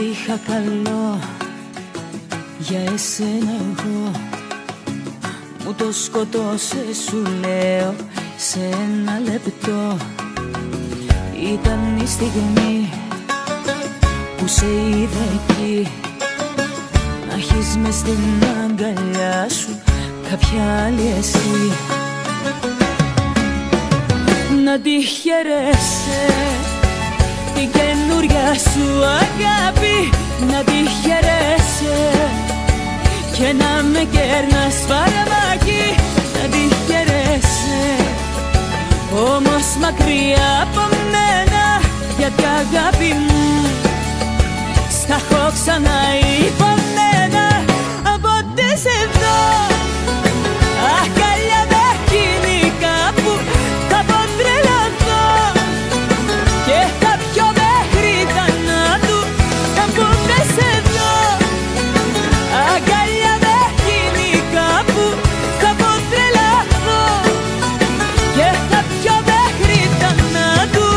Ό,τι είχα καλό για εσένα εγώ μου το σκοτώσε, σου λέω, σε ένα λεπτό. Ήταν η στιγμή που σε είδα εκεί, να έχεις μες στην αγκαλιά σου κάποια άλλη εσύ. Να τη χαιρέσαι την καινούρια σου αγάπη, να τη χαιρέσαι και να με κέρνας φαρμάκι. Να τη χαιρέσαι, όμως μακριά από μένα, γιατί αγάπη μου στα έχω ξαναυπομένα. Από ό,τι σε δω αγκαλιά με εκείνη κάπου θα πω τρελαθώ και θα πιω μέχρι θανάτου. Από ό,τι σε δω αγκαλιά με εκείνη κάπου θα πω τρελαθώ και θα πιω μέχρι θανάτου.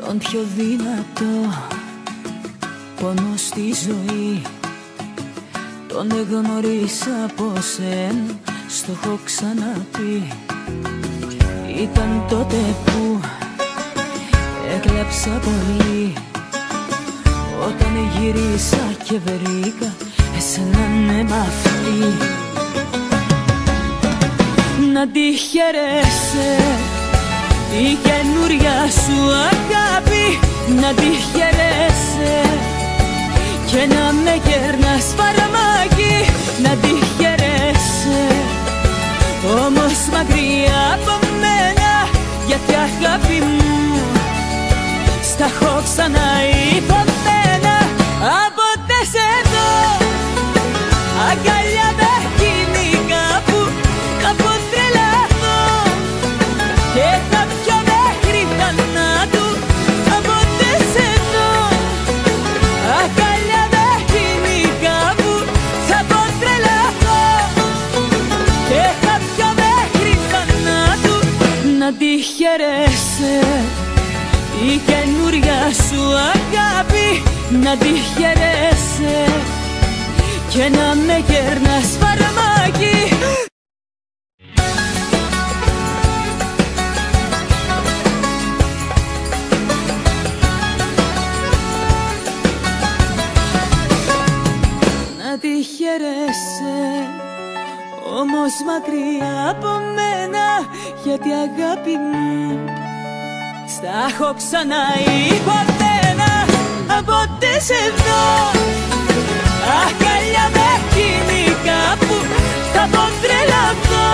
Τον πιο δυνατό πόνο στη ζωή τον εγνωρίσα από σένα, στο έχω ξαναπεί. Ήταν τότε που έκλαψα πολύ, όταν γυρίσα και βρήκα εσένα νεμαφή. Να τη χαιρέσαι η καινούρια σου αγάπη, να τη χαιρέσαι και να με κέρνας φαρμάκι. Να τη χαιρέσαι, όμως μακριά από μένα, γιατί αγάπη μου στα έχω ξαναυπομένα. Από ό,τι σε δω αγκαλιά με εκείνη κάπου θα πω τρελαθώ και θα πιω μέχρι θανάτου. Από ό,τι σε δω αγκαλιά με εκείνη κάπου θα πω τρελαθώ και θα πιω μέχρι θανάτου. Να τη χαιρέσαι η καινούρια σου αγάπη, να τη χαιρέσαι και να με κέρνας φαρμάκι. Να τη χαιρέσαι, όμως μακριά από μένα, γιατί αγάπη μου στα έχω ξαναυπομένα. Από ό,τι σε δω αγκαλιά με εκείνη κάπου θα πω τρελαθώ